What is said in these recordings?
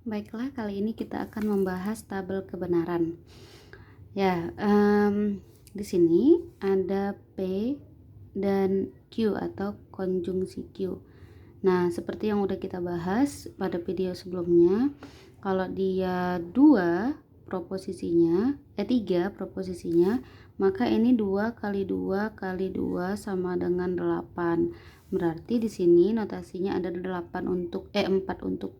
Baiklah, kali ini kita akan membahas tabel kebenaran. Ya, di sini ada P dan Q atau konjungsi Q. Nah, seperti yang udah kita bahas pada video sebelumnya, kalau dia tiga proposisinya, maka ini 2 kali 2 kali 2 sama dengan 8. Berarti di sini notasinya ada 4 untuk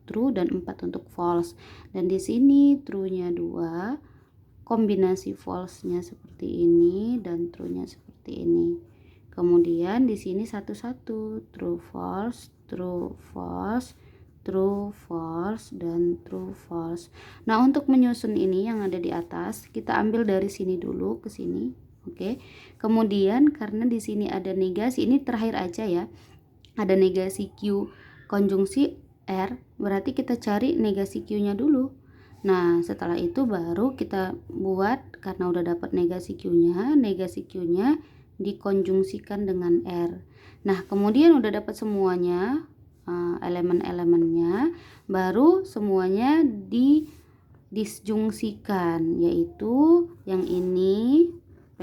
true dan 4 untuk false. Dan di sini true-nya 2, kombinasi false-nya seperti ini dan true-nya seperti ini. Kemudian di sini satu-satu, true false, true false, true false, dan true false. Nah, untuk menyusun ini yang ada di atas, kita ambil dari sini dulu ke sini. Oke. Kemudian karena di sini ada negasi, ini terakhir aja ya. Ada negasi Q konjungsi R, berarti kita cari negasi Q-nya dulu. Nah, setelah itu baru kita buat, karena udah dapat negasi Q-nya dikonjungsikan dengan R. Nah, kemudian udah dapat semuanya, elemen-elemennya, baru semuanya disjungsikan, yaitu yang ini P,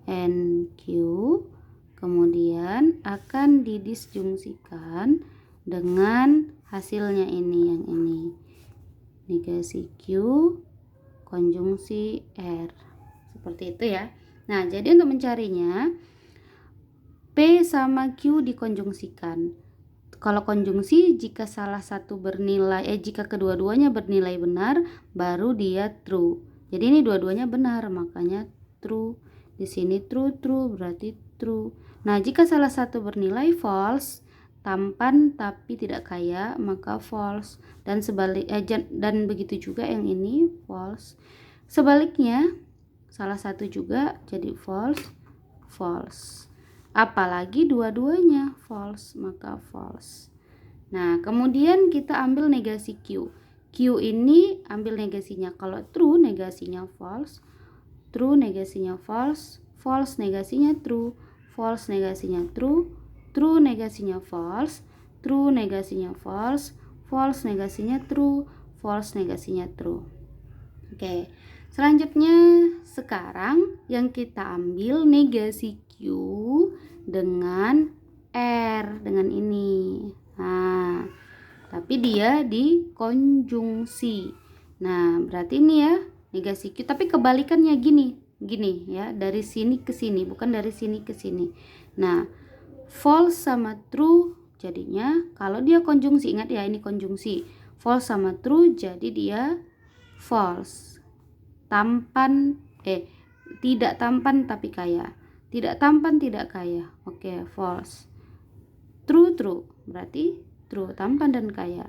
N, Q, kemudian akan didisjungsikan dengan hasilnya ini, yang ini negasi Q konjungsi R, seperti itu ya. Nah, jadi untuk mencarinya P sama Q dikonjungsikan. Kalau konjungsi, jika kedua-duanya bernilai benar, baru dia true. Jadi ini dua-duanya benar, makanya true. Di sini true berarti true. Nah, jika salah satu bernilai false, tampan tapi tidak kaya, maka false. Dan dan begitu juga yang ini false. Sebaliknya, salah satu juga jadi false. Apalagi dua-duanya false, maka false. Nah, kemudian kita ambil negasi Q. Q ini ambil negasinya. Kalau true, negasinya false. True, negasinya false. False, negasinya true. False, negasinya true. True, negasinya false. True, negasinya false. False, negasinya true. False, negasinya true. Oke. Selanjutnya, sekarang yang kita ambil negasi Q dengan R, dengan ini. Nah, tapi dia dikonjungsi. Nah, berarti ini ya negasi Q, tapi kebalikannya gini ya, dari sini ke sini, bukan dari sini ke sini. Nah, false sama true jadinya, kalau dia konjungsi, ingat ya ini konjungsi, false sama true jadi dia false. Tidak tampan tapi kaya. Tidak tampan, tidak kaya. Oke, false. True berarti true, tampan dan kaya.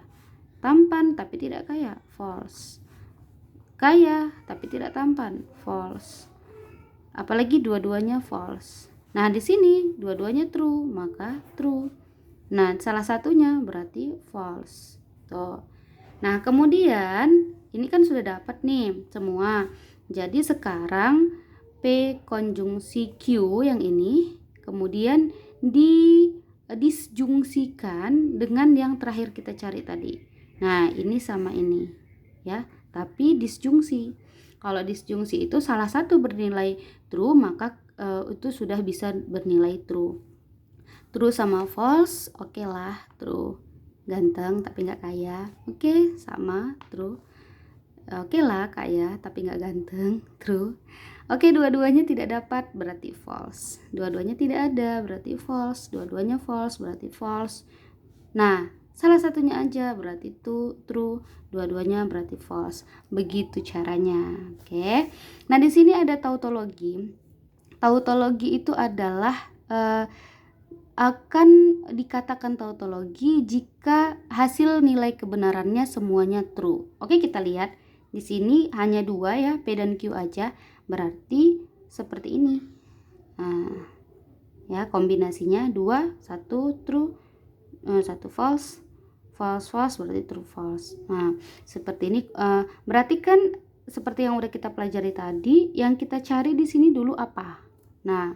Tampan tapi tidak kaya, false. Kaya tapi tidak tampan, false. Apalagi dua-duanya false. Nah, di sini dua-duanya true, maka true. Nah, salah satunya berarti false. Tuh. Nah, kemudian ini kan sudah dapat nih semua. Jadi sekarang P konjungsi Q yang ini kemudian disjungsikan dengan yang terakhir kita cari tadi. Nah, ini sama ini ya, tapi disjungsi. Kalau disjungsi itu salah satu bernilai true, maka itu sudah bisa bernilai true. True sama false, oke lah, true. Ganteng tapi nggak kaya, oke, sama, true. Oke lah, kaya tapi nggak ganteng, true. Oke, dua-duanya tidak dapat, berarti false. Dua-duanya tidak ada, berarti false. Dua-duanya false, berarti false. Nah, salah satunya aja berarti true, dua-duanya berarti false. Begitu caranya. Oke. Nah, di sini ada tautologi. Tautologi itu adalah akan dikatakan tautologi jika hasil nilai kebenarannya semuanya true. Oke, kita lihat. Di sini hanya 2 ya, P dan Q aja. Berarti seperti ini. Nah, ya kombinasinya 2, 1 true, 1 false. False berarti true false. Nah, seperti ini. Berarti kan seperti yang udah kita pelajari tadi, yang kita cari di sini dulu apa? Nah,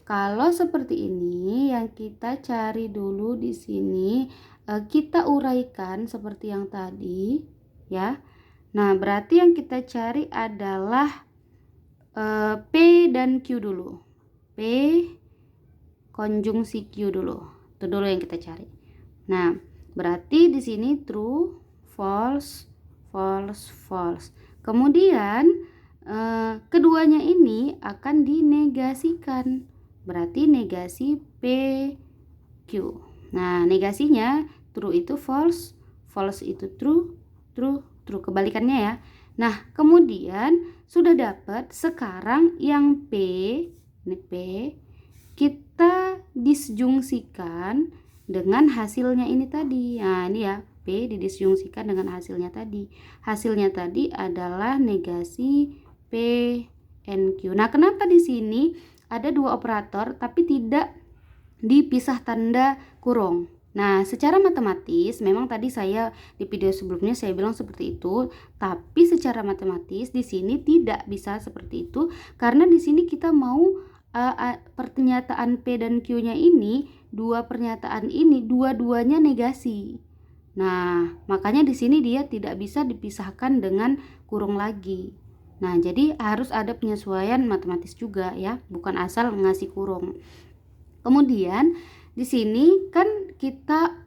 kalau seperti ini, yang kita cari dulu di sini, kita uraikan seperti yang tadi. ya. Nah, berarti yang kita cari adalah P dan Q dulu. P konjungsi Q dulu. Itu dulu yang kita cari. Nah, berarti di sini true, false, false, false. Kemudian keduanya ini akan dinegasikan. Berarti negasi P, Q. Nah, negasinya true itu false, false itu true, true, true. Kebalikannya ya. Nah, kemudian sudah dapat, sekarang yang P, ini P, kita disjungsikan dengan hasilnya ini tadi. Nah, ini ya, P didisjungsikan dengan hasilnya tadi. Hasilnya tadi adalah negasi P and Q. Nah, kenapa di sini ada dua operator tapi tidak dipisah tanda kurung? Nah, secara matematis memang tadi saya di video sebelumnya saya bilang seperti itu, tapi secara matematis di sini tidak bisa seperti itu karena di sini kita mau pernyataan P dan Q-nya ini, dua pernyataan ini dua-duanya negasi. Nah, makanya di sini dia tidak bisa dipisahkan dengan kurung lagi. Nah, jadi harus ada penyesuaian matematis juga ya, bukan asal ngasih kurung. Kemudian di sini kan kita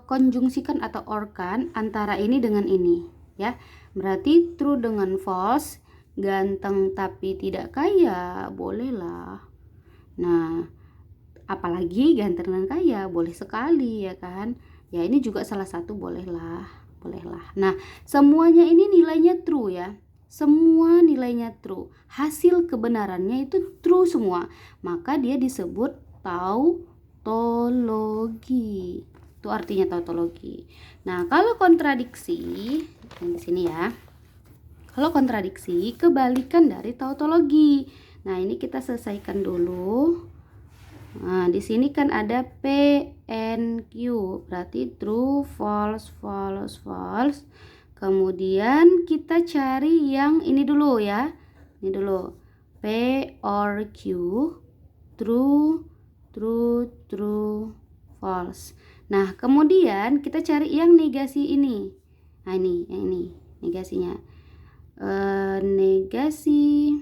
konjungsikan atau orkan antara ini dengan ini ya. Berarti true dengan false, ganteng tapi tidak kaya, bolehlah. Nah, apalagi ganteng dan kaya, boleh sekali ya kan. Ya, ini juga salah satu bolehlah, bolehlah. Nah, semuanya ini nilainya true ya. Semua nilainya true. Hasil kebenarannya itu true semua. Maka dia disebut tautologi. Itu artinya tautologi. Nah, kalau kontradiksi, yang di sini ya. Kalau kontradiksi, kebalikan dari tautologi. Nah, ini kita selesaikan dulu. Nah, di sini kan ada P and Q, berarti true, false, false, false. Kemudian kita cari yang ini dulu ya. Ini dulu. P or Q, true, true, true, false. Nah, kemudian kita cari yang negasi ini. Nah, ini, yang ini negasinya. Negasi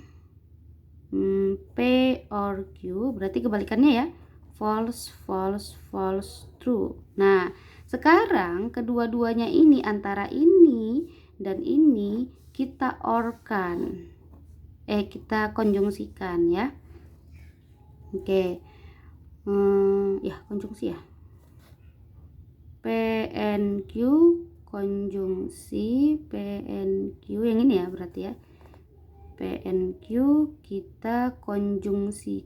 P or Q berarti kebalikannya ya, false, false, false, true. Nah, sekarang kedua-duanya ini antara ini dan ini kita orkan, kita konjungsikan ya. Oke, ya konjungsi ya. P and Q konjungsi P and Q yang ini ya berarti ya. P and Q kita konjungsikan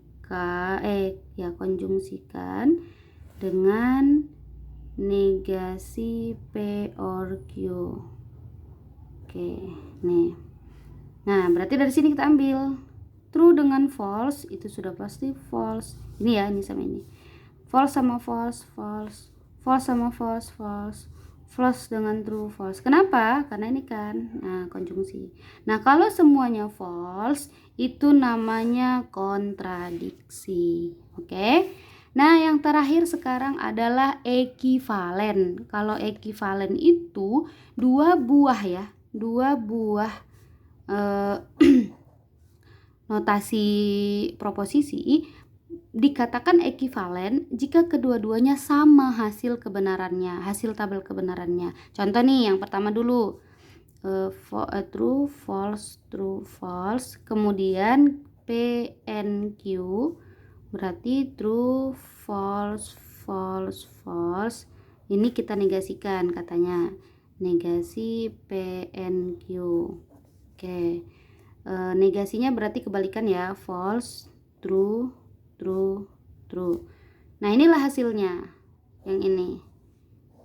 dengan negasi P or Q. Oke, nih. Nah, berarti dari sini kita ambil true dengan false, itu sudah pasti false. Ini ya, ini sama ini. False sama false, false. False sama false, false. False dengan true, false. Kenapa? Karena ini kan konjungsi. Nah, kalau semuanya false itu namanya kontradiksi. Oke. Nah, yang terakhir sekarang adalah ekivalen. Kalau ekivalen itu dua buah ya, dua buah notasi proposisi dikatakan ekivalen jika kedua-duanya sama hasil kebenarannya, hasil tabel kebenarannya. Contoh nih, yang pertama dulu, true, false, true, false. Kemudian P and Q berarti true, false, false, false. Ini kita negasikan katanya, negasi P and Q. Oke, negasinya berarti kebalikan ya, false, true, true, true. Nah, inilah hasilnya. Yang ini.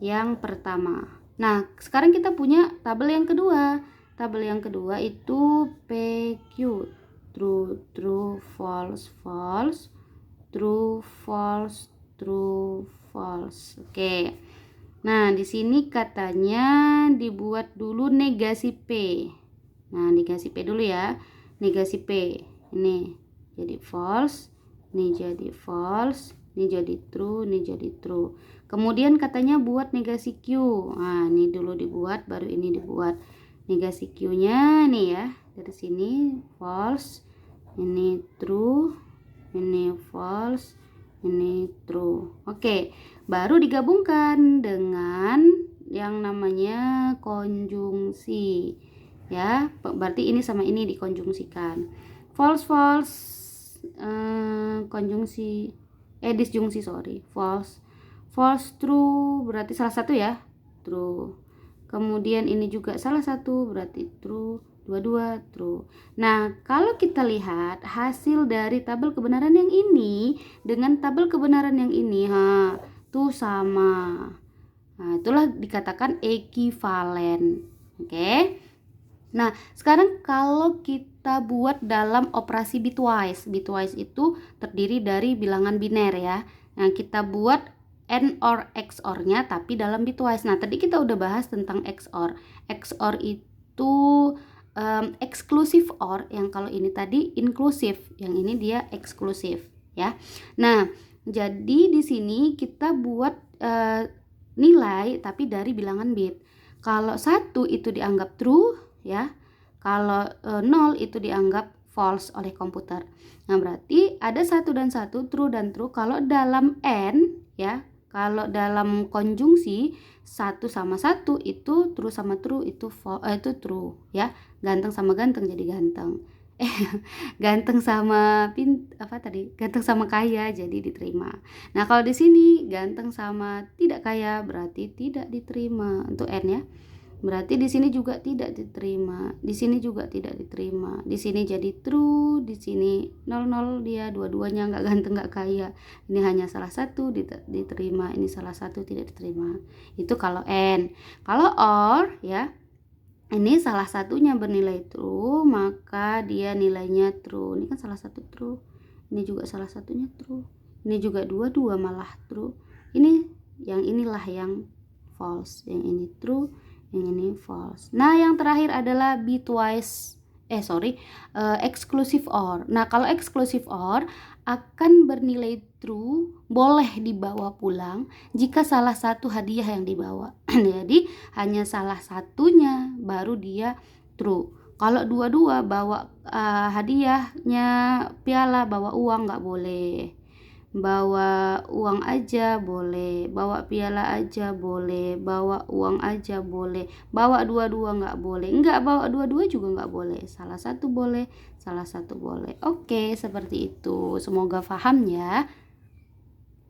Yang pertama. Nah, sekarang kita punya tabel yang kedua. Tabel yang kedua itu PQ. True, true, false, false. True, false, true, false. Oke. Nah, di sini katanya dibuat dulu negasi P. Nah, negasi P dulu ya. Negasi P. Ini jadi false. Ini jadi false, ini jadi true, ini jadi true. Kemudian katanya buat negasi Q. Nah, ini dulu dibuat, baru ini dibuat. Negasi Q-nya nih ya, dari sini false, ini true, ini false, ini true. Oke, baru digabungkan dengan yang namanya konjungsi. Ya, berarti ini sama ini dikonjungsikan. False, false, konjungsi. Disjungsi, sorry. False, false, true, berarti salah satu ya, true. Kemudian ini juga salah satu, berarti true. Dua-dua true. Nah, kalau kita lihat hasil dari tabel kebenaran yang ini dengan tabel kebenaran yang ini, tuh sama. Nah, itulah dikatakan ekivalen. Oke. Nah, sekarang kalau kita buat dalam operasi bitwise. Bitwise itu terdiri dari bilangan biner ya. Nah, kita buat AND or XOR-nya tapi dalam bitwise. Nah, tadi kita udah bahas tentang XOR. XOR itu exclusive OR, yang kalau ini tadi inklusif, yang ini dia eksklusif ya. Nah, jadi di sini kita buat nilai tapi dari bilangan bit. Kalau 1 itu dianggap true ya, kalau 0 itu dianggap false oleh komputer. Nah, berarti ada 1 dan 1, true dan true. Kalau dalam AND ya, kalau dalam konjungsi 1 sama 1 itu true sama true itu true ya. Ganteng sama ganteng jadi ganteng. Ganteng sama ganteng sama kaya jadi diterima. Nah, kalau di sini ganteng sama tidak kaya berarti tidak diterima untuk N ya. Berarti di sini juga tidak diterima, di sini juga tidak diterima, di sini jadi true, di sini 00 dia, dua-duanya nggak ganteng nggak kaya. Ini hanya salah satu diterima, ini salah satu tidak diterima. Itu kalau N. Kalau OR ya, ini salah satunya bernilai true, maka dia nilainya true. Ini kan salah satu true, ini juga salah satunya true, ini juga dua-dua malah true. Ini yang inilah yang false, yang ini true, yang ini false. Nah, yang terakhir adalah bitwise exclusive OR. Nah, kalau exclusive OR akan bernilai true, boleh dibawa pulang jika salah satu hadiah yang dibawa. Jadi hanya salah satunya baru dia true. Kalau dua-dua bawa hadiahnya piala, bawa uang nggak boleh. Bawa uang aja boleh, bawa piala aja boleh, bawa uang aja boleh, bawa dua-dua nggak boleh, nggak bawa dua-dua juga nggak boleh, salah satu boleh, salah satu boleh. Oke, seperti itu, semoga paham ya.